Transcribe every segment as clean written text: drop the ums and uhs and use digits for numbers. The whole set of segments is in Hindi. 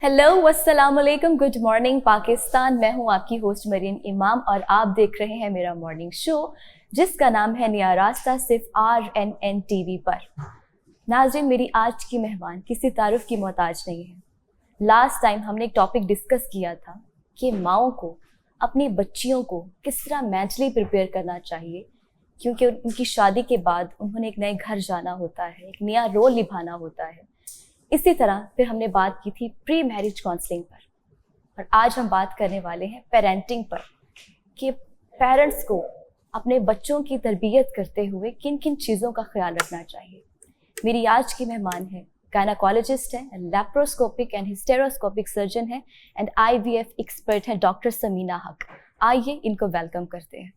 हेलो अस्सलाम वालेकुम, गुड मॉर्निंग पाकिस्तान। मैं हूं आपकी होस्ट मरीन इमाम और आप देख रहे हैं मेरा मॉर्निंग शो जिसका नाम है नया रास्ता, सिर्फ RNN TV पर। नाज़रीन, मेरी आज की मेहमान किसी तारुफ की मोहताज नहीं है। लास्ट टाइम हमने एक टॉपिक डिस्कस किया था कि माओं को अपनी बच्चियों को किस तरह मेंटली प्रिपेयर करना चाहिए, क्योंकि उनकी शादी के बाद उन्होंने एक नए घर जाना होता है, एक नया रोल निभाना होता है। इसी तरह फिर हमने बात की थी प्री मैरिज काउंसलिंग पर, और आज हम बात करने वाले हैं पेरेंटिंग पर कि पेरेंट्स को अपने बच्चों की तरबियत करते हुए किन किन चीज़ों का ख्याल रखना चाहिए। मेरी आज की मेहमान है, गायनाकोलॉजिस्ट है, लैप्रोस्कोपिक एंड हिस्टेरोस्कोपिक सर्जन है एंड IVF एक्सपर्ट है, डॉक्टर समीना हक। आइए इनको वेलकम करते हैं।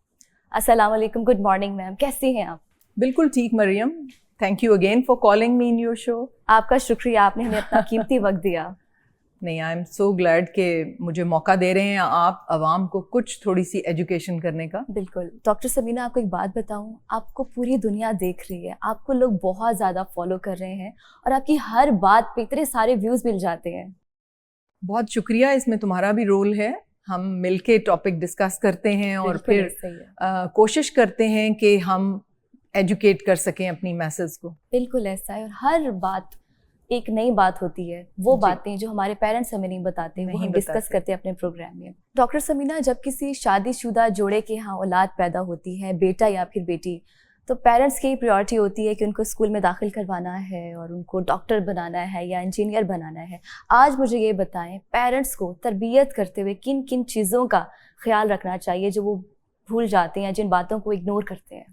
अस्सलाम वालेकुम, गुड मॉर्निंग मैम, कैसी हैं आप? बिल्कुल ठीक Mariam, thank you again for calling me in your show. आपका शुक्रिया, आपने हमें अपना कीमती वक्त दिया। नहीं, आई एम सो ग्लैड कि मुझे मौका दे रहे हैं आप आवाम को कुछ थोड़ी सी एजुकेशन करने का। बिल्कुल। डॉक्टर समीना, आपको एक बात बताऊं, आपको पूरी दुनिया देख रही है, आपको लोग बहुत ज़्यादा फॉलो कर रहे हैं और आपकी हर बात पे इतने सारे व्यूज़ मिल जाते हैं। बहुत शुक्रिया, इसमें तुम्हारा भी रोल है। हम मिलके टॉपिक डिस्कस करते हैं और फिर कोशिश करते हैं कि हम एजुकेट कर सकें अपनी मैसेज को। बिल्कुल ऐसा है, और हर बात एक नई बात होती है। वो बातें जो हमारे पेरेंट्स हमें नहीं बताते, वो हम डिस्कस करते हैं अपने प्रोग्राम में। डॉक्टर समीना, जब किसी शादीशुदा जोड़े के यहाँ औलाद पैदा होती है, बेटा या फिर बेटी, तो पेरेंट्स की प्रायोरिटी होती है कि उनको स्कूल में दाखिल करवाना है और उनको डॉक्टर बनाना है या इंजीनियर बनाना है। आज मुझे ये बताएं, पेरेंट्स को तरबियत करते हुए किन किन चीज़ों का ख्याल रखना चाहिए जो वो भूल जाते हैं या जिन बातों को इग्नोर करते हैं।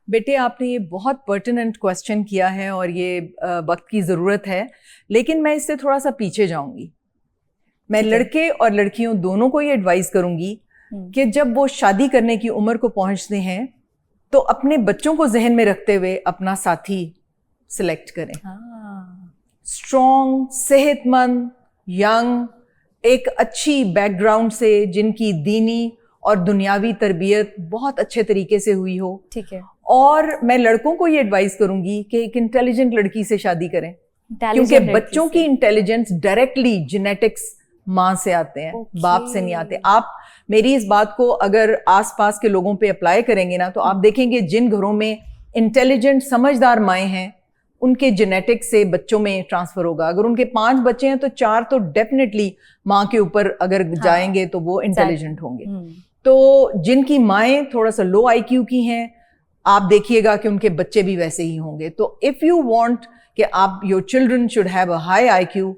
बेटे, आपने ये बहुत पर्टिनेंट क्वेश्चन किया है और ये वक्त की ज़रूरत है, लेकिन मैं इससे थोड़ा सा पीछे जाऊंगी। मैं लड़के और लड़कियों दोनों को ये एडवाइस करूंगी कि जब वो शादी करने की उम्र को पहुंचते हैं तो अपने बच्चों को जहन में रखते हुए अपना साथी सिलेक्ट करें। स्ट्रॉन्ग, सेहतमंद, यंग, एक अच्छी बैकग्राउंड से, जिनकी दीनी और दुनियावी तरबियत बहुत अच्छे तरीके से हुई हो। ठीक है। और मैं लड़कों को ये एडवाइस करूंगी कि एक इंटेलिजेंट लड़की से शादी करें, क्योंकि बच्चों की इंटेलिजेंस डायरेक्टली जेनेटिक्स माँ से आते हैं, बाप से नहीं आते। आप मेरी इस बात को अगर आसपास के लोगों पे अप्लाई करेंगे ना, तो आप देखेंगे जिन घरों में इंटेलिजेंट समझदार माएँ हैं उनके जेनेटिक्स से बच्चों में ट्रांसफर होगा। अगर उनके 5 बच्चे हैं तो 4 तो डेफिनेटली माँ के ऊपर अगर जाएंगे तो वो इंटेलिजेंट होंगे। तो जिनकी माएँ थोड़ा सा लो IQ की हैं, आप देखिएगा कि उनके बच्चे भी वैसे ही होंगे। तो इफ़ यू वांट कि आप your children should have a high IQ,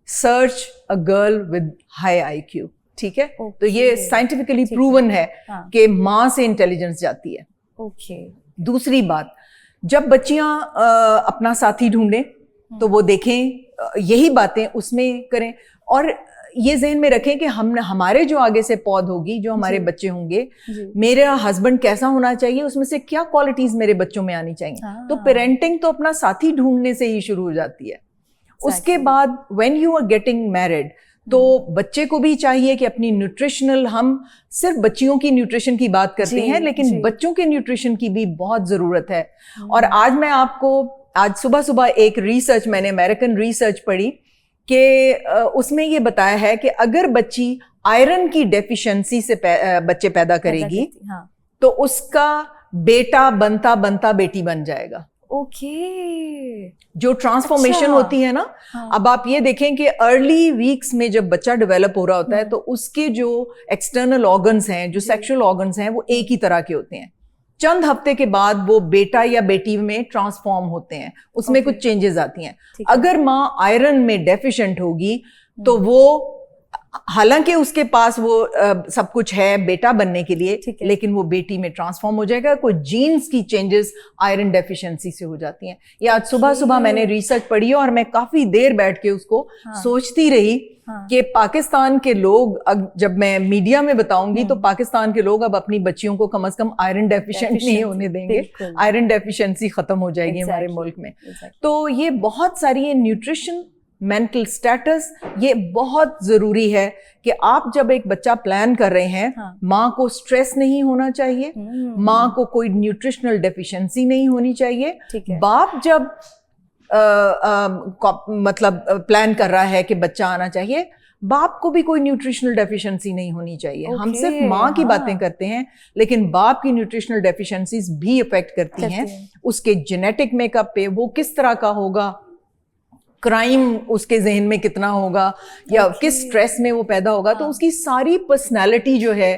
search a girl with high IQ। ठीक है? तो ये साइंटिफिकली प्रूवन है कि माँ से इंटेलिजेंस जाती है। दूसरी बात, जब बच्चियां अपना साथी ढूंढें तो वो देखें यही बातें उसमें करें, और ये जहन में रखें कि हमारे जो आगे से पौध होगी, जो हमारे बच्चे होंगे, मेरा हस्बैंड कैसा होना चाहिए, उसमें से क्या क्वालिटीज मेरे बच्चों में आनी चाहिए। तो पेरेंटिंग तो अपना साथी ढूंढने से ही शुरू हो जाती है। उसके बाद when you are getting married, तो बच्चे को भी चाहिए कि अपनी न्यूट्रिशनल, हम सिर्फ बच्चियों की न्यूट्रिशन की बात करते हैं, लेकिन बच्चों के न्यूट्रिशन की भी बहुत ज़रूरत है। और आज मैं आपको, आज सुबह सुबह एक रिसर्च, मैंने अमेरिकन रिसर्च पढ़ी कि उसमें ये बताया है कि अगर बच्ची आयरन की डेफिशिएंसी से बच्चे पैदा करेगी तो उसका बेटा बनता बनता बेटी बन जाएगा। जो ट्रांसफॉर्मेशन होती है ना, अब आप ये देखें कि अर्ली वीक्स में जब बच्चा डेवलप हो रहा होता है तो उसके जो एक्सटर्नल ऑर्गन्स हैं, जो सेक्सुअल ऑर्गन्स हैं, वो एक ही तरह के होते हैं। चंद हफ्ते के बाद वो बेटा या बेटी में ट्रांसफॉर्म होते हैं, उसमें कुछ चेंजेस आती हैं। अगर माँ आयरन में डेफिशिएंट होगी तो वो, हालांकि उसके पास वो सब कुछ है बेटा बनने के लिए, लेकिन वो बेटी में ट्रांसफॉर्म हो जाएगा। कोई जीन्स की चेंजेस आयरन डेफिशिएंसी से हो जाती हैं। ये आज सुबह सुबह मैंने रिसर्च पढ़ी और मैं काफी देर बैठ के उसको सोचती रही कि पाकिस्तान के लोग, जब मैं मीडिया में बताऊंगी तो पाकिस्तान के लोग अब अपनी बच्चियों को कम से कम आयरन डेफिशिएंट नहीं होने देंगे। आयरन डेफिशिएंसी खत्म हो जाएगी हमारे मुल्क में। तो ये बहुत सारी, ये न्यूट्रिशन, मेंटल स्टेटस, ये बहुत जरूरी है कि आप जब एक बच्चा प्लान कर रहे हैं, माँ को स्ट्रेस नहीं होना चाहिए, माँ को कोई न्यूट्रिशनल डेफिशिएंसी नहीं होनी चाहिए। बाप जब मतलब प्लान कर रहा है कि बच्चा आना चाहिए, बाप को भी कोई न्यूट्रिशनल डेफिशिएंसी नहीं होनी चाहिए। हम सिर्फ माँ की बातें करते हैं, लेकिन बाप की न्यूट्रिशनल डेफिशिएंसीज भी अफेक्ट करती हैं। उसके जेनेटिक मेकअप पे, वो किस तरह का होगा, क्राइम उसके जहन में कितना होगा, या किस स्ट्रेस में वो पैदा होगा, तो उसकी सारी पर्सनैलिटी जो है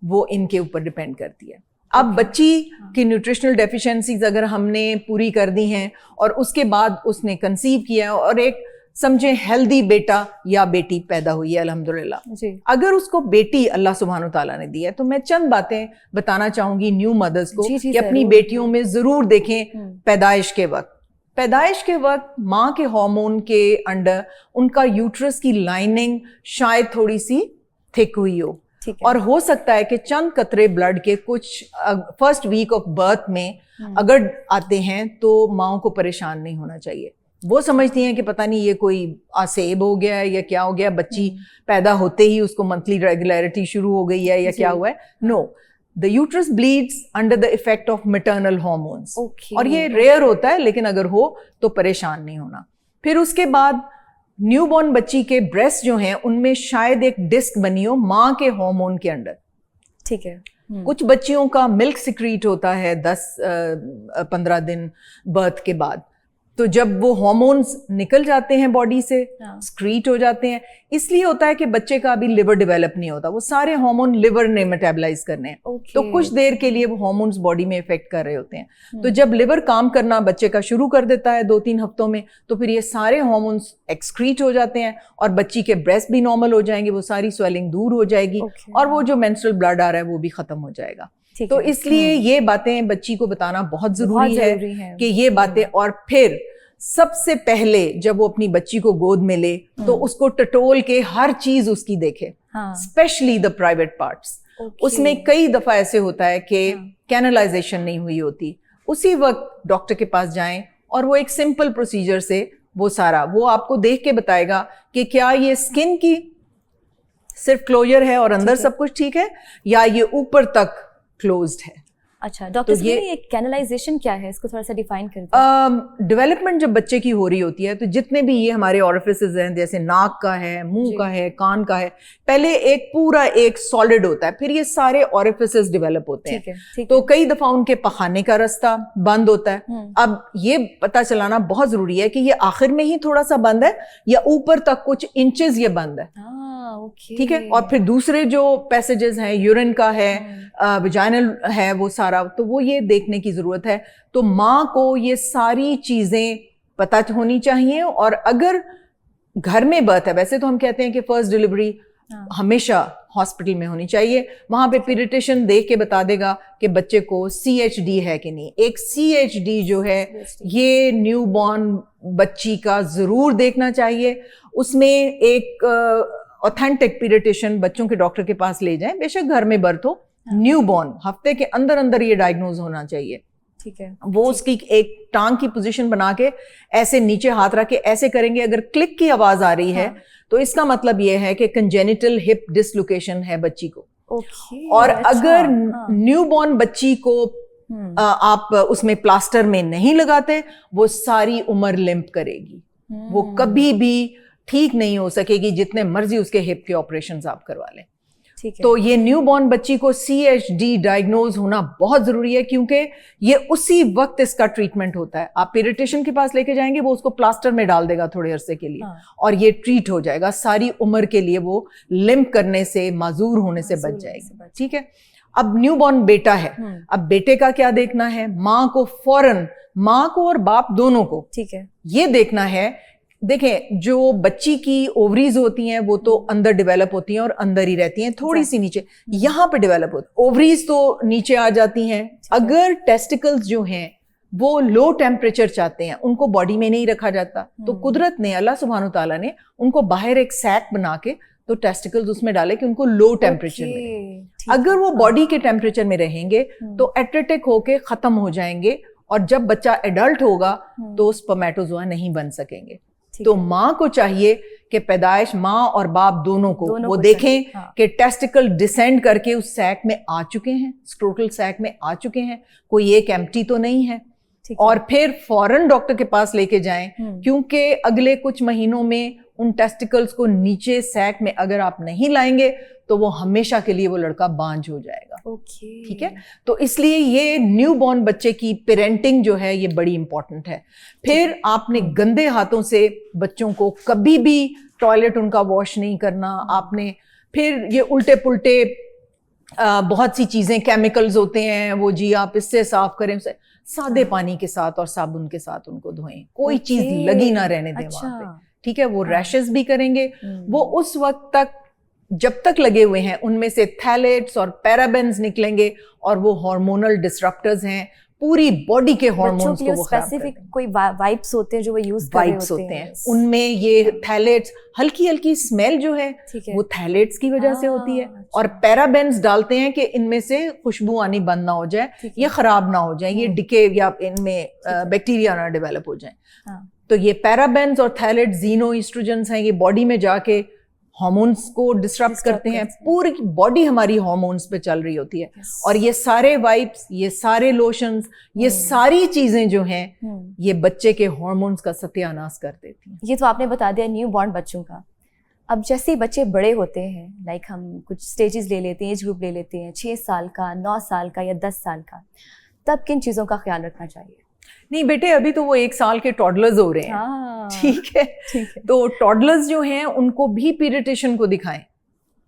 वो इनके ऊपर डिपेंड करती है। अब बच्ची की न्यूट्रिशनल डेफिशिएंसीज अगर हमने पूरी कर दी हैं और उसके बाद उसने कंसीव किया और एक समझे हेल्दी बेटा या बेटी पैदा हुई है अल्हम्दुलिल्लाह, अगर उसको बेटी अल्लाह सुब्हानो तआला ने दी है, तो मैं चंद बातें बताना चाहूंगी न्यू मदर्स को कि अपनी बेटियों में जरूर देखें पैदाइश के वक्त माँ के हार्मोन के अंडर उनका यूट्रस की लाइनिंग शायद थोड़ी सी थिक हुई हो, और हो सकता है कि चंद कतरे ब्लड के कुछ फर्स्ट वीक ऑफ बर्थ में अगर आते हैं तो माओ को परेशान नहीं होना चाहिए। वो समझती हैं कि पता नहीं ये कोई आसेब हो गया है या क्या हो गया, बच्ची पैदा होते ही उसको मंथली रेगुलरिटी शुरू हो गई है या क्या हुआ है। No, the uterus bleeds under the effect of maternal hormones, और ये रेयर होता है, लेकिन अगर हो तो परेशान नहीं होना। फिर उसके बाद न्यूबॉर्न बच्ची के ब्रेस्ट जो हैं उनमें शायद एक डिस्क बनी हो माँ के हार्मोन के अंडर, ठीक है। कुछ बच्चियों का मिल्क सिक्रीट होता है 10-15 दिन बर्थ के बाद, तो जब वो हार्मोन्स निकल जाते हैं बॉडी से, स्क्रीट हो जाते हैं, इसलिए होता है कि बच्चे का अभी लिवर डेवलप नहीं होता, वो सारे हार्मोन लिवर ने मेटाबलाइज करने हैं। तो कुछ देर के लिए वो हार्मोन्स बॉडी में इफेक्ट कर रहे होते हैं। तो जब लिवर काम करना बच्चे का शुरू कर देता है 2-3 हफ्तों में, तो फिर ये सारे हार्मोन्स एक्सक्रीट हो जाते हैं और बच्ची के ब्रेस्ट भी नॉर्मल हो जाएंगे, वो सारी स्वेलिंग दूर हो जाएगी और वो जो मेंस्ट्रुअल ब्लड आ रहा है वो भी खत्म हो जाएगा। तो इसलिए ये बातें बच्ची को बताना बहुत जरूरी है कि ये बातें, और फिर सबसे पहले जब वो अपनी बच्ची को गोद में ले तो उसको टटोल के हर चीज उसकी देखे, स्पेशली द प्राइवेट पार्ट्स। उसमें कई दफा ऐसे होता है कि कैनलाइजेशन नहीं हुई होती, उसी वक्त डॉक्टर के पास जाएं और वो एक सिंपल प्रोसीजर से वो आपको देख के बताएगा कि क्या ये स्किन की सिर्फ क्लोजर है और अंदर सब कुछ ठीक है, या ये ऊपर तक क्लोज्ड है। अच्छा डॉक्टर, तो ये कैनलाइजेशन क्या है, इसको थोड़ा सा डिफाइन कर दो। डेवलपमेंट जब बच्चे की हो रही होती है तो जितने भी ये हमारे ऑरिफिसेस हैं, जैसे नाक का है, मुंह का है, कान का है, पहले एक पूरा एक सॉलिड होता है, फिर ये सारे ऑरिफिसेस डेवलप होते हैं। ठीक तो कई दफा उनके पखाने का रास्ता बंद होता है। अब ये पता चलाना बहुत जरूरी है कि ये आखिर में ही थोड़ा सा बंद है या ऊपर तक कुछ इंचेस ये बंद है। ठीक है, और फिर दूसरे जो पैसेजेस हैं, यूरिन का है, विजाइनल है, वो सारा, तो वो ये देखने की जरूरत है। तो माँ को ये सारी चीजें पता होनी चाहिए। और अगर घर में बर्थ है, वैसे तो हम कहते हैं कि फर्स्ट डिलीवरी हमेशा हॉस्पिटल में होनी चाहिए, वहां पे पीडियाट्रिशियन देख के बता देगा कि बच्चे को CHD है कि नहीं। एक CHD जो है ये न्यूबॉर्न बच्ची का जरूर देखना चाहिए। उसमें एक ऑथेंटिक पीडियाट्रिशियन बच्चों के डॉक्टर के पास ले जाएं, बेशक घर में बर्थ हो, न्यूबॉर्न हफ्ते के अंदर अंदर ये डायग्नोज होना चाहिए। ठीक है, वो उसकी एक टांग की पोजीशन बना के ऐसे नीचे हाथ रख के ऐसे करेंगे, अगर क्लिक की आवाज आ रही है तो इसका मतलब ये है कि कंजेनिटल हिप डिसलोकेशन है बच्ची को। और अगर न्यूबॉर्न बच्ची को आप उसमें प्लास्टर में नहीं लगाते, वो सारी उम्र लिम्प करेगी, वो कभी भी ठीक नहीं हो सकेगी, जितने मर्जी उसके हिप के ऑपरेशंस आप करवा लें। तो ये न्यूबॉर्न बच्ची को CHD डायग्नोज होना बहुत जरूरी है, क्योंकि ये उसी वक्त इसका ट्रीटमेंट होता है। आप पीडियाट्रिशियन के पास लेके जाएंगे, वो उसको प्लास्टर में डाल देगा थोड़े अरसे के लिए, और ये ट्रीट हो जाएगा सारी उम्र के लिए, वो लिम्प करने से, माजूर होने से बच जाएगी। ठीक है, अब न्यूबॉर्न बेटा है, अब बेटे का क्या देखना है? माँ को फौरन, माँ को और बाप दोनों को, ठीक है, ये देखना है। देखें, जो बच्ची की ओवरीज होती हैं वो तो अंदर डेवलप होती हैं और अंदर ही रहती हैं, थोड़ी सी नीचे यहाँ पे डेवलप होती है, ओवरीज तो नीचे आ जाती हैं। अगर टेस्टिकल्स जो हैं वो लो टेम्परेचर चाहते हैं, उनको बॉडी में नहीं रखा जाता, तो कुदरत ने, अल्लाह सुब्हानो तआला ने उनको बाहर एक सैक बना के तो टेस्टिकल्स उसमें डाले कि उनको लो टेम्परेचर में, अगर वो बॉडी के टेम्परेचर में रहेंगे तो एट्रेटिक होके खत्म हो जाएंगे, और जब बच्चा एडल्ट होगा तो स्पर्मेटोजोआ नहीं बन सकेंगे। तो माँ को चाहिए कि पैदाइश माँ और बाप दोनों को वो देखें कि टेस्टिकल डिसेंड करके उस सैक में आ चुके हैं, स्क्रोटल सैक में आ चुके हैं, कोई एक एम्प्टी तो नहीं है। और फिर फौरन डॉक्टर के पास लेके जाएं, क्योंकि अगले कुछ महीनों में उन टेस्टिकल्स को नीचे सैक में अगर आप नहीं लाएंगे तो वो हमेशा के लिए वो लड़का बांझ हो जाएगा। ठीक है, तो इसलिए ये न्यू बॉर्न बच्चे की पेरेंटिंग जो है ये बड़ी इंपॉर्टेंट है। फिर आपने गंदे हाथों से बच्चों को कभी भी टॉयलेट उनका वॉश नहीं करना आपने। फिर ये उल्टे पुल्टे बहुत सी चीजें, केमिकल्स होते हैं वो, जी आप इससे साफ करें, उसे सादे पानी के साथ और साबुन के साथ उनको धोएं, कोई चीज लगी ना रहने दें वहां पे। ठीक है, वो रैशेस भी करेंगे वो उस वक्त तक जब तक लगे हुए हैं, उनमें से थैलेट्स और पैराबेन्स निकलेंगे और वो हार्मोनल डिसरप्टर्स हैं, पूरी बॉडी के हार्मोन्स को वो खराब करते हैं। कोई वाइप्स होते हैं जो वो यूज कर रहे होते हैं, उनमें ये थैलेट्स, हल्की हल्की स्मेल जो है वो थैलेट्स की वजह से होती है। और पैराबेन्स डालते हैं कि इनमें से खुशबू आनी बंद ना हो जाए, ये खराब ना हो जाए, ये डिके या इनमें बैक्टीरिया ना डेवलप हो जाए। तो ये पैराबेन्स और थैलेट्स जीनो ईस्ट्रोजेंस हैं, ये बॉडी में जाके हार्मोन्स को डिस्टर्ब करते हैं। पूरी बॉडी हमारी हार्मोन्स पे चल रही होती है। और ये सारे वाइप्स, ये सारे लोशंस, ये सारी चीजें जो हैं ये बच्चे के हार्मोन्स का सत्यानाश कर देती हैं। ये तो आपने बता दिया न्यू बॉर्न बच्चों का। अब जैसे ही बच्चे बड़े होते हैं, लाइक हम कुछ स्टेजेस ले लेते हैं, एज ग्रुप ले लेते हैं, 6 साल का, 9 साल का या 10 साल का, तब किन चीजों का ख्याल रखना चाहिए? नहीं बेटे, अभी तो वो 1 साल के टॉडलर्स हो रहे हैं। ठीक है, तो टॉडलर्स जो हैं उनको भी पीडियाट्रिशियन को दिखाएं।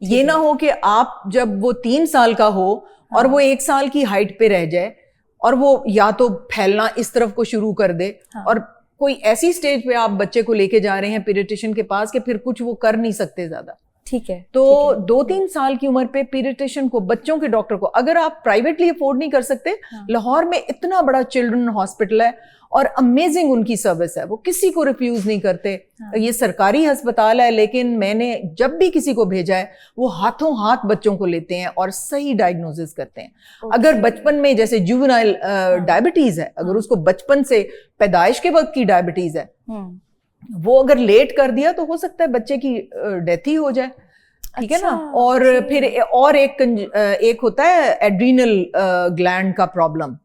ये ना हो कि आप जब वो 3 साल का हो और वो 1 साल की हाइट पे रह जाए और वो या तो फैलना इस तरफ को शुरू कर दे और कोई ऐसी स्टेज पे आप बच्चे को लेके जा रहे हैं पीडियाट्रिशियन के पास कि फिर कुछ वो कर नहीं सकते ज्यादा। ठीक है, तो 2-3 साल की उम्र पे पीडियाट्रिशियन को, बच्चों के डॉक्टर को, अगर आप प्राइवेटली अफोर्ड नहीं कर सकते, लाहौर में इतना बड़ा चिल्ड्रन हॉस्पिटल है और अमेजिंग उनकी सर्विस है, वो किसी को रिफ्यूज नहीं करते। ये सरकारी अस्पताल है, लेकिन मैंने जब भी किसी को भेजा है वो हाथों हाथ बच्चों को लेते हैं और सही डायग्नोसिस करते हैं। अगर बचपन में जैसे जुवेनाइल डायबिटीज है, अगर उसको बचपन से पैदाइश के वक्त की डायबिटीज है, वो अगर लेट कर दिया तो हो सकता है बच्चे की डेथ ही हो जाए। ठीक है ना। और फिर और एक होता है एड्रीनल ग्लैंड का प्रॉब्लम,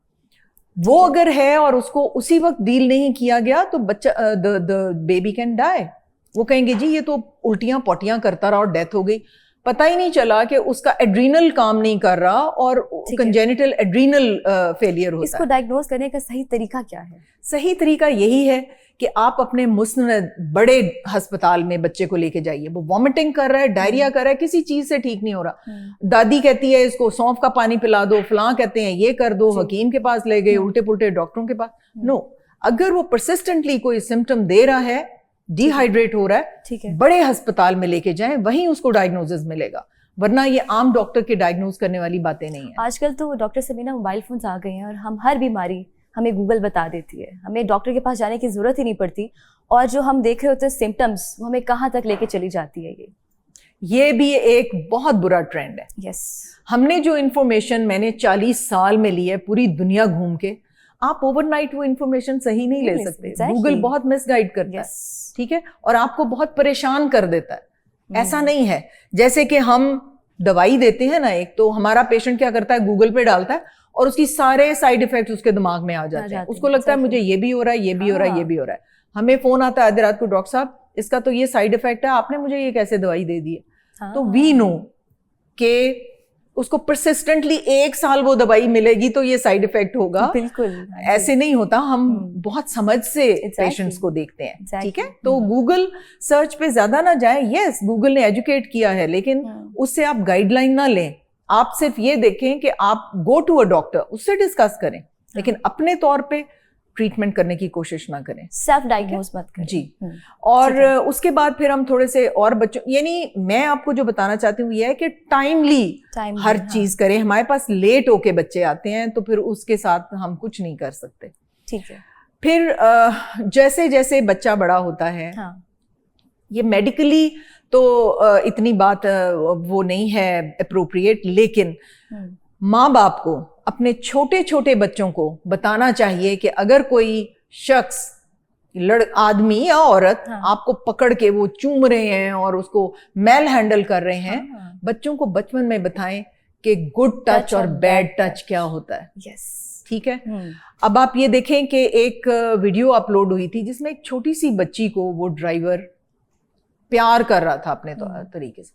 वो अगर है और उसको उसी वक्त डील नहीं किया गया तो बच्चा द बेबी कैन डाई। वो कहेंगे जी ये तो उल्टियां पोटियां करता रहा और डेथ हो गई, पता ही नहीं चला कि उसका एड्रीनल काम नहीं कर रहा और कंजेनिटल एड्रीनल फेलियर होता है। इसको डायग्नोज करने का सही तरीका क्या है? सही तरीका यही है कि आप अपने मुस्नद बड़े अस्पताल में बच्चे को लेके जाइए। वो वॉमिटिंग कर रहा है, डायरिया कर रहा है, किसी चीज से ठीक नहीं हो रहा, दादी कहती है इसको सौंफ का पानी पिला दो, फलां कहते हैं ये कर दो, हकीम के पास ले गए, उल्टे पुल्टे डॉक्टरों के पास। नो, अगर वो परसिस्टेंटली कोई सिम्टम दे रहा है, डिहाइड्रेट हो रहा है, ठीक है, बड़े अस्पताल में लेके जाएं, वहीं उसको डायग्नोसिस मिलेगा, वरना ये आम डॉक्टर के डायग्नोज करने वाली बातें नहीं है। आजकल तो डॉक्टर सबीना मोबाइल फोन्स आ गए हैं और हम हर बीमारी हमें गूगल बता देती है, हमें डॉक्टर के पास जाने की जरूरत ही नहीं पड़ती, और जो हम देख रहे होते हैं सिम्टम्स वो हमें कहाँ तक लेके चली जाती है। ये भी एक बहुत बुरा ट्रेंड है। यस, हमने जो इन्फॉर्मेशन मैंने 40 साल में ली है पूरी दुनिया घूम के, आप ओवरनाइट वो इन्फॉर्मेशन सही नहीं ले सकते। गूगल बहुत मिसगाइड करता है, ठीक है, और आपको बहुत परेशान कर देता है। ऐसा नहीं है जैसे कि हम दवाई देते हैं ना एक, तो हमारा पेशेंट क्या करता है, गूगल पे डालता है और उसकी सारे साइड इफेक्ट्स उसके दिमाग में आ जाते हैं। उसको लगता है मुझे ये भी हो रहा है, ये भी हो रहा है, ये भी हो रहा है। हमें फोन आता है आधी रात को, डॉक्टर साहब इसका तो ये साइड इफेक्ट है, आपने मुझे ये कैसे दवाई दे दी है? तो वी नो कि उसको परसिस्टेंटली 1 साल वो दवाई मिलेगी तो ये साइड इफेक्ट होगा। बिल्कुल ऐसे नहीं होता, हम बहुत समझ से पेशेंट्स को देखते हैं। ठीक है, तो गूगल सर्च पे ज्यादा ना जाए। यस, गूगल ने एजुकेट किया है, लेकिन उससे आप गाइडलाइन ना लें। आप सिर्फ ये देखें कि आप गो टू अ डॉक्टर, उससे डिस्कस करें, लेकिन अपने तौर पे ट्रीटमेंट करने की कोशिश ना करें, सेल्फ डायग्नोज मत करें जी। और उसके बाद फिर हम थोड़े से और बच्चों, यानी मैं आपको जो बताना चाहती हूँ ये है कि टाइमली हर चीज करें। हमारे पास लेट होके बच्चे आते हैं तो फिर उसके साथ हम कुछ नहीं कर सकते। ठीक है, फिर जैसे जैसे बच्चा बड़ा होता है, ये मेडिकली तो इतनी बात वो नहीं है अप्रोप्रिएट, लेकिन माँ बाप को अपने छोटे छोटे बच्चों को बताना चाहिए कि अगर कोई शख्स, आदमी या औरत आपको पकड़ के वो चूम रहे हैं और उसको मैल हैंडल कर रहे हैं, बच्चों को बचपन में बताएं कि गुड टच और बैड टच क्या होता है। यस, ठीक है। अब आप ये देखें कि एक वीडियो अपलोड हुई थी जिसमें एक छोटी सी बच्ची को वो ड्राइवर प्यार कर रहा था अपने तरीके से,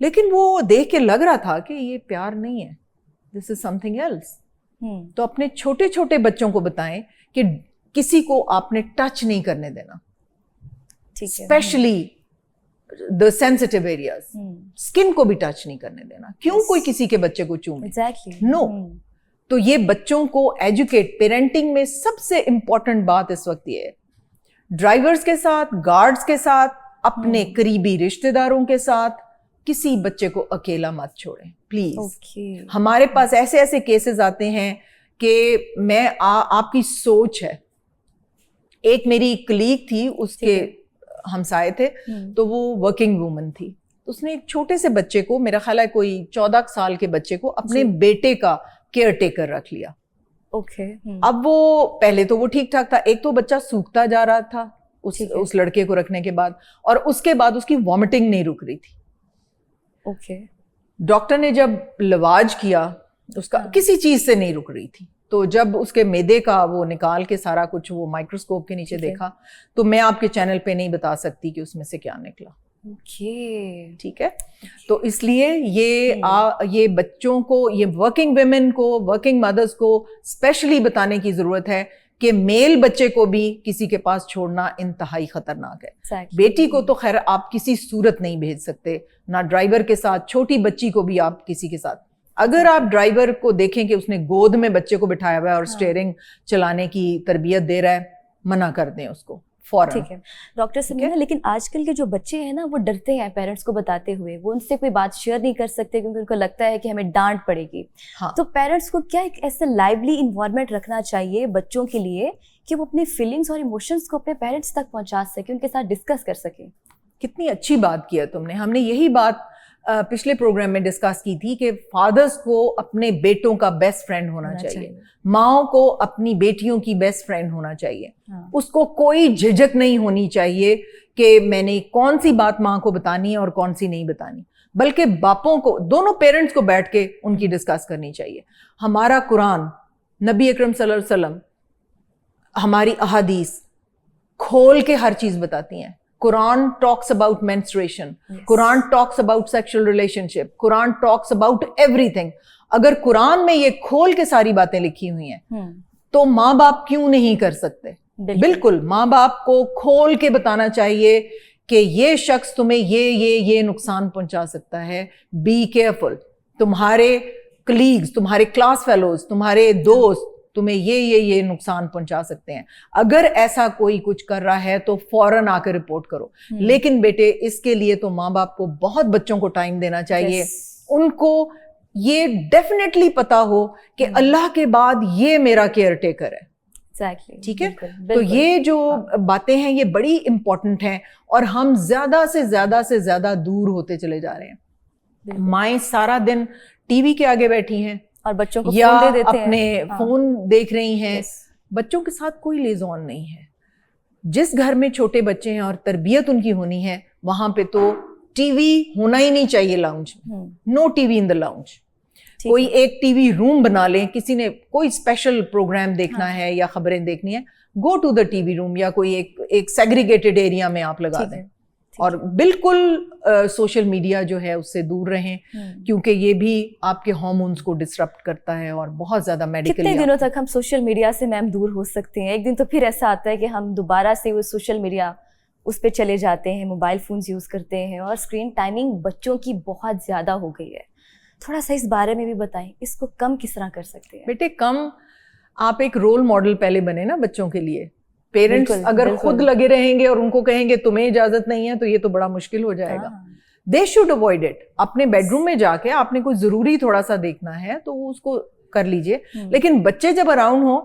लेकिन वो देख के लग रहा था कि ये प्यार नहीं है, दिस इज समथिंग एल्स। तो अपने छोटे छोटे बच्चों को बताएं कि किसी को आपने टच नहीं करने देना, specially the sensitive areas, skin को भी टच नहीं करने देना। क्यों कोई किसी के बच्चे को चूमे? नो। तो ये बच्चों को एजुकेट, पेरेंटिंग में सबसे इंपॉर्टेंट बात इस वक्त ये है, ड्राइवर्स के साथ, गार्ड्स के साथ, अपने करीबी रिश्तेदारों के साथ किसी बच्चे को अकेला मत छोड़ें प्लीज। हमारे पास ऐसे ऐसे केसेस आते हैं कि आपकी सोच है। एक मेरी कलीग थी, उसके हमसाए थे, तो वो वर्किंग वूमन थी, उसने एक छोटे से बच्चे को, मेरा ख्याल है कोई 14 साल के बच्चे को, अपने बेटे का केयर टेकर रख लिया। अब वो पहले तो वो ठीक ठाक था, एक तो बच्चा सूखता जा रहा था उस लड़के को रखने के बाद, और उसके बाद उसकी वॉमिटिंग नहीं रुक रही थी। डॉक्टर ने जब लवाज किया, उसका किसी चीज से नहीं रुक रही थी, तो जब उसके मैदे का वो निकाल के सारा कुछ वो माइक्रोस्कोप के नीचे देखा, तो मैं आपके चैनल पे नहीं बता सकती कि उसमें से क्या निकला। ठीक है। तो इसलिए ये बच्चों को, ये वर्किंग वुमेन को, वर्किंग मदर्स को स्पेशली बताने की जरूरत है कि मेल बच्चे को भी किसी के पास छोड़ना इंतहाई खतरनाक है। बेटी को तो खैर आप किसी सूरत नहीं भेज सकते, ना ड्राइवर के साथ, छोटी बच्ची को भी आप किसी के साथ। अगर आप ड्राइवर को देखें कि उसने गोद में बच्चे को बिठाया हुआ है और स्टीयरिंग चलाने की तरबियत दे रहा है, मना कर दें उसको फौरन। ठीक है डॉक्टर समीना, लेकिन आजकल के जो बच्चे हैं ना, वो डरते हैं पेरेंट्स को बताते हुए, वो उनसे कोई बात शेयर नहीं कर सकते क्योंकि उनको लगता है कि हमें डांट पड़ेगी। तो पेरेंट्स को क्या एक ऐसा लाइवली इन्वायरमेंट रखना चाहिए बच्चों के लिए कि वो अपनी फीलिंग्स और इमोशंस को अपने पेरेंट्स तक पहुंचा सके, उनके साथ डिस्कस कर सके? कितनी अच्छी बात किया तुमने। हमने यही बात पिछले प्रोग्राम में डिस्कस की थी कि फादर्स को अपने बेटों का बेस्ट फ्रेंड होना चाहिए, माओ को अपनी बेटियों की बेस्ट फ्रेंड होना चाहिए। उसको कोई झिझक नहीं होनी चाहिए कि मैंने कौन सी बात माँ को बतानी है और कौन सी नहीं बतानी, बल्कि बापों को, दोनों पेरेंट्स को बैठ के उनकी डिस्कस करनी चाहिए। हमारा कुरान, नबी अकरम सल्लल्लाहु अलैहि वसल्लम, हमारी अहादीस खोल के हर चीज बताती हैं। Quran talks about menstruation, Quran talks about sexual relationship, Quran talks about everything. अगर कुरान में ये खोल के सारी बातें लिखी हुई हैं तो माँ बाप क्यों नहीं कर सकते? बिल्कुल माँ बाप को खोल के बताना चाहिए कि ये शख्स तुम्हें ये नुकसान पहुंचा सकता है, बी केयरफुल। तुम्हारे कलीग्स, तुम्हारे क्लास फेलोज, तुम्हारे दोस्त तुम्हें ये नुकसान पहुंचा सकते हैं। अगर ऐसा कोई कुछ कर रहा है तो फौरन आकर रिपोर्ट करो। लेकिन बेटे, इसके लिए तो माँ बाप को बहुत बच्चों को टाइम देना चाहिए। उनको ये डेफिनेटली पता हो कि अल्लाह के बाद ये मेरा केयर टेकर है। ठीक है। तो ये जो बातें हैं ये बड़ी इंपॉर्टेंट हैं और हम ज्यादा से ज्यादा दूर होते चले जा रहे हैं। माएँ सारा दिन टीवी के आगे बैठी हैं और बच्चों को या फोन दे देते अपने हैं। फोन देख रही हैं। बच्चों के साथ कोई लेजॉन नहीं है। जिस घर में छोटे बच्चे हैं और तरबियत उनकी होनी है, वहां पे तो टीवी होना ही नहीं चाहिए लाउंज में। No TV in the lounge. कोई एक टीवी रूम बना लें, किसी ने कोई स्पेशल प्रोग्राम देखना है या खबरें देखनी है, go to the TV room या कोई एक सेग्रीगेटेड एरिया में आप लगा दें। और बिल्कुल सोशल मीडिया जो है उससे दूर रहें, क्योंकि ये भी आपके हार्मोन्स को डिसरप्ट करता है और बहुत ज्यादा मेडिकली। कितने दिनों तक हम सोशल मीडिया से मैम दूर हो सकते हैं? एक दिन तो फिर ऐसा आता है कि हम दोबारा से वो सोशल मीडिया उस पर चले जाते हैं, मोबाइल फोन्स यूज करते हैं और स्क्रीन टाइमिंग बच्चों की बहुत ज्यादा हो गई है। थोड़ा सा इस बारे में भी बताएं, इसको कम किस तरह कर सकते हैं? बेटे कम, आप एक रोल मॉडल पहले बने ना बच्चों के लिए। पेरेंट्स अगर खुद लगे रहेंगे और उनको कहेंगे तुम्हें इजाजत नहीं है, तो ये तो बड़ा मुश्किल हो जाएगा। They should avoid it. अपने बेडरूम में जाके आपने कोई जरूरी थोड़ा सा देखना है तो उसको कर लीजिए, लेकिन बच्चे जब अराउंड हो,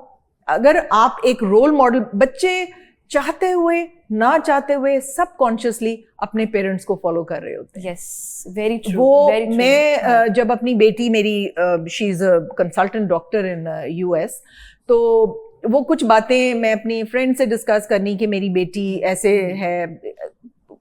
अगर आप एक रोल मॉडल, बच्चे चाहते हुए ना चाहते हुए सबकॉन्शियसली अपने पेरेंट्स को फॉलो कर रहे होते हैं। Yes, very true. मैं जब अपनी बेटी, मेरी she is a consultant doctor in US, तो वो कुछ बातें मैं अपनी फ्रेंड से डिस्कस करनी कि मेरी बेटी ऐसे है,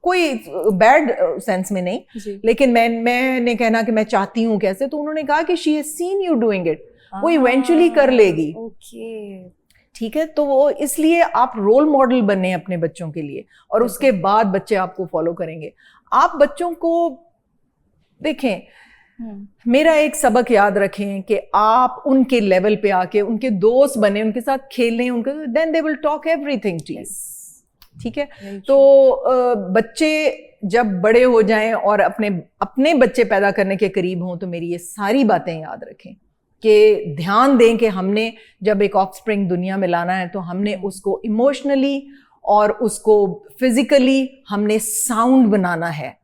कोई बैड सेंस में नहीं, लेकिन मैंने कहना कि मैं चाहती हूँ कैसे, तो उन्होंने कहा कि she has seen you doing it, वो इवेंचुअली कर लेगी। ओके, ठीक है, तो वो इसलिए आप रोल मॉडल बने अपने बच्चों के लिए, और उसके बाद बच्चे आपको फॉलो करेंगे। आप बच्चों को देखें, मेरा एक सबक याद रखें कि आप उनके लेवल पे आके उनके दोस्त बने, उनके साथ खेलें, उनके then they will talk everything to you. ठीक है, तो बच्चे जब बड़े हो जाएं और अपने बच्चे पैदा करने के करीब हों तो मेरी ये सारी बातें याद रखें कि ध्यान दें कि हमने जब एक ऑफस्प्रिंग दुनिया में लाना है तो हमने उसको इमोशनली और उसको फिजिकली हमने साउंड बनाना है।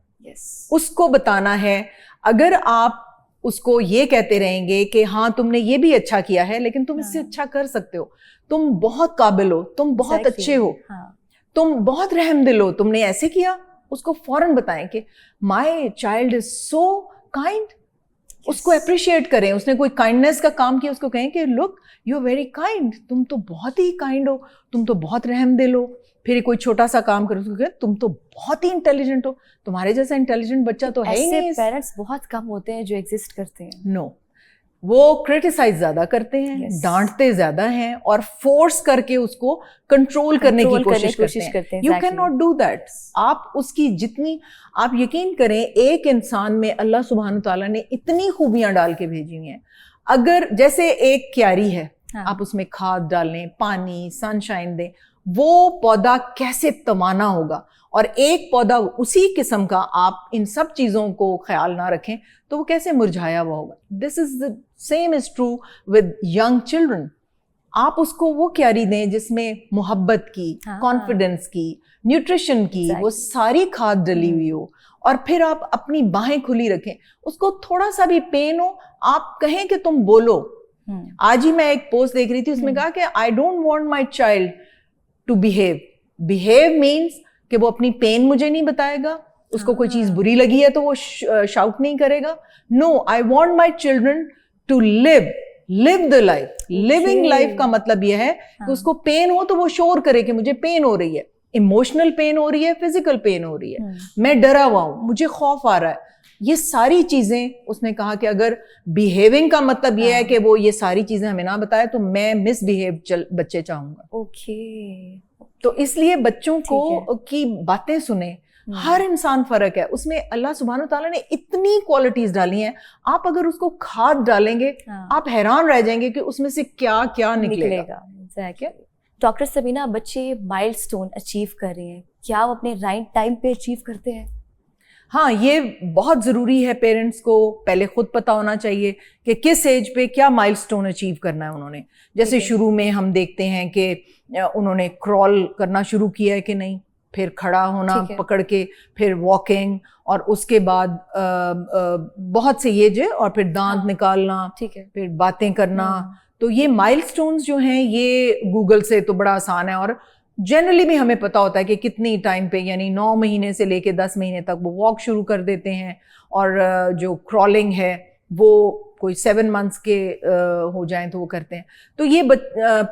उसको बताना है। अगर आप उसको ये कहते रहेंगे कि हाँ तुमने ये भी अच्छा किया है लेकिन तुम इससे अच्छा कर सकते हो, तुम बहुत काबिल हो, तुम बहुत अच्छे हो, तुम बहुत रहमदिल हो, तुमने ऐसे किया, उसको फौरन बताएं कि my child is so kind. उसको अप्रिशिएट करें। उसने कोई काइंडनेस का काम किया, उसको कहें कि look you are very kind, तुम तो बहुत ही काइंड हो, तुम तो बहुत रहमदिल हो। फिर कोई छोटा सा काम करो, उसको कहें तुम तो बहुत ही इंटेलिजेंट हो, तुम्हारे जैसा इंटेलिजेंट बच्चा तो है ही नहीं। ऐसे पेरेंट्स बहुत कम होते हैं जो एग्जिस्ट करते हैं। नो, वो क्रिटिसाइज ज्यादा करते हैं, डांटते ज्यादा हैं और फोर्स करके उसको कंट्रोल करने की कोशिश करते हैं। You can not do that. आप उसकी जितनी, आप यकीन करें, एक इंसान में अल्लाह सुब्हान तआला ने इतनी खूबियां डाल के भेजी हुई हैं। अगर जैसे एक क्यारी है, आप उसमें खाद डालें, पानी, सनशाइन दें, वो पौधा कैसे तवाना होगा, और एक पौधा उसी किस्म का आप इन सब चीजों को ख्याल ना रखें तो वो कैसे मुरझाया हुआ होगा। This is the same is true with young children. आप उसको वो क्यारी दें जिसमें मोहब्बत की, कॉन्फिडेंस की, न्यूट्रिशन की वो सारी खाद डली हुई हो, और फिर आप अपनी बाहें खुली रखें। उसको थोड़ा सा भी पेन हो, आप कहें कि तुम बोलो। आज ही मैं एक पोस्ट देख रही थी, उसमें कहा कि I don't want my child to behave. Behave means कि वो अपनी पेन मुझे नहीं बताएगा, उसको कोई चीज बुरी लगी है तो वो शाउट नहीं करेगा। No, I want my children to live the life. Living life का मतलब यह है कि उसको पेन हो तो वो शोर करे कि मुझे पेन हो रही है, इमोशनल पेन हो रही है, फिजिकल पेन हो रही है, मैं डरा हुआ हूं, मुझे खौफ आ रहा है। ये सारी चीजें उसने कहा कि अगर बिहेविंग का मतलब ये है कि वो ये सारी चीजें हमें ना बताए तो मैं मिसबिहेव बच्चे चाहूंगा। ओके, तो इसलिए बच्चों को की बातें सुने। हर इंसान फर्क है, उसमें अल्लाह सुब्हान तआला ने इतनी क्वालिटीज डाली हैं। आप अगर उसको खाद डालेंगे आप हैरान रह जाएंगे कि उसमें से क्या क्या निकलेगा। डॉक्टर सबीना, बच्चे माइलस्टोन अचीव कर रहे हैं, क्या वो अपने राइट टाइम पे अचीव करते हैं? हाँ, ये बहुत ज़रूरी है। पेरेंट्स को पहले खुद पता होना चाहिए कि किस एज पे क्या माइलस्टोन अचीव करना है उन्होंने। जैसे शुरू में हम देखते हैं कि उन्होंने क्रॉल करना शुरू किया है कि नहीं, फिर खड़ा होना पकड़ के, फिर वॉकिंग, और उसके बाद बहुत से ये जो, और फिर दांत निकालना, फिर बातें करना। तो ये माइलस्टोन्स जो हैं ये गूगल से तो बड़ा आसान है, और जनरली भी हमें पता होता है कि कितनी टाइम पे, यानी 9 महीने से लेके 10 महीने तक वो वॉक शुरू कर देते हैं, और जो क्रॉलिंग है वो कोई 7 मंथ्स के हो जाएं तो वो करते हैं। तो ये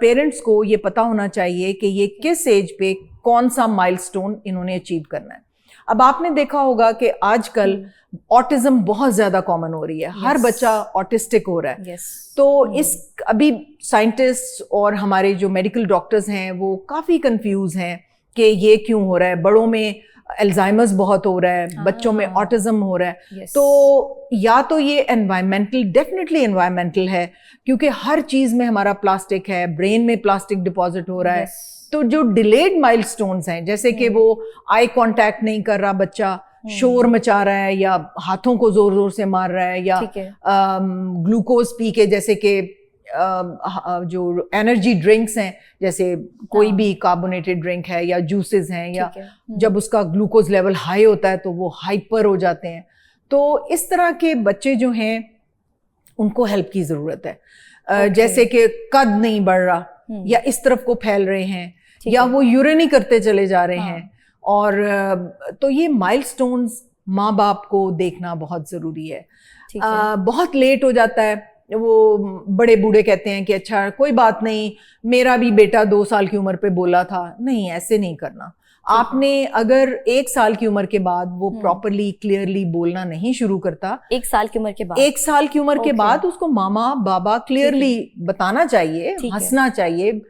पेरेंट्स को ये पता होना चाहिए कि ये किस एज पे कौन सा माइलस्टोन इन्होंने अचीव करना है। अब आपने देखा होगा कि आजकल ऑटिज्म बहुत ज्यादा कॉमन हो रही है, हर बच्चा ऑटिस्टिक हो रहा है। तो इस अभी साइंटिस्ट और हमारे जो मेडिकल डॉक्टर्स हैं वो काफी कंफ्यूज हैं कि ये क्यों हो रहा है। बड़ों में अल्जाइमर्स बहुत हो रहा है, बच्चों में ऑटिज्म हो रहा है। तो या तो ये एनवायरमेंटल, डेफिनेटली एनवायरमेंटल है, क्योंकि हर चीज में हमारा प्लास्टिक है, ब्रेन में प्लास्टिक डिपॉजिट हो रहा है। तो जो डिलेड माइलस्टोन्स हैं, जैसे कि वो आई कांटेक्ट नहीं कर रहा बच्चा, शोर मचा रहा है, या हाथों को जोर जोर से मार रहा है, या ग्लूकोज पी के, जैसे कि जो एनर्जी ड्रिंक्स हैं, जैसे कोई भी कार्बोनेटेड ड्रिंक है या जूसेस हैं, या जब उसका ग्लूकोज लेवल हाई होता है तो वो हाइपर हो जाते हैं। तो इस तरह के बच्चे जो हैं उनको हेल्प की जरूरत है। जैसे कि कद नहीं बढ़ रहा, या इस तरफ को फैल रहे हैं, या वो यूरिन ही करते चले जा रहे हैं। और तो ये माइलस्टोन्स माँ बाप को देखना बहुत ज़रूरी है। बहुत लेट हो जाता है, वो बड़े बूढ़े कहते हैं कि अच्छा कोई बात नहीं, मेरा भी बेटा 2 साल की उम्र पे बोला था। नहीं, ऐसे नहीं करना। आपने अगर 1 साल की उम्र के बाद वो प्रॉपरली क्लियरली बोलना नहीं शुरू करता, 1 साल की उम्र के बाद, 1 साल की उम्र के बाद उसको मामा बाबा क्लियरली बताना चाहिए, हंसना चाहिए।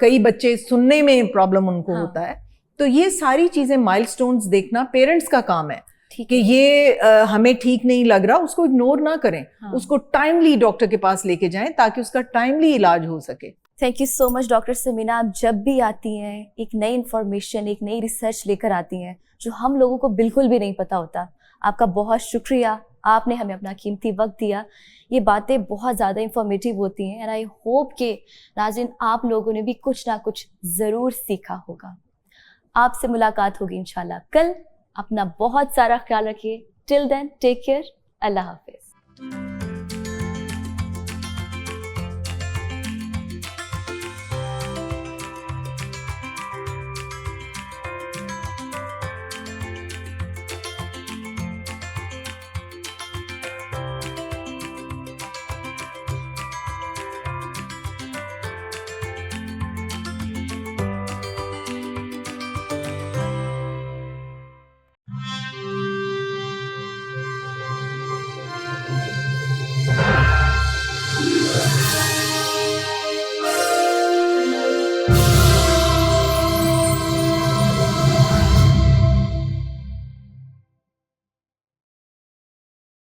कई बच्चे सुनने में प्रॉब्लम उनको होता है, तो ये सारी चीजें माइलस्टोन्स देखना पेरेंट्स का काम है कि ये हमें ठीक नहीं लग रहा, उसको इग्नोर ना करें, उसको टाइमली डॉक्टर के पास लेके जाएं ताकि उसका टाइमली इलाज हो सके। Thank you so much doctor Samina, आप जब भी आती हैं एक नई इन्फॉर्मेशन, एक नई रिसर्च लेकर आती हैं जो हम लोगों को बिल्कुल भी नहीं पता होता। आपका बहुत शुक्रिया, आपने हमें अपना कीमती वक्त दिया। ये बातें बहुत ज़्यादा इंफॉर्मेटिव होती हैं एंड आई होप कि नाज़रीन आप लोगों ने भी कुछ ना कुछ ज़रूर सीखा होगा। आपसे मुलाकात होगी इंशाल्लाह कल। अपना बहुत सारा ख्याल रखिए। Till then take care. अल्लाह हाफिज।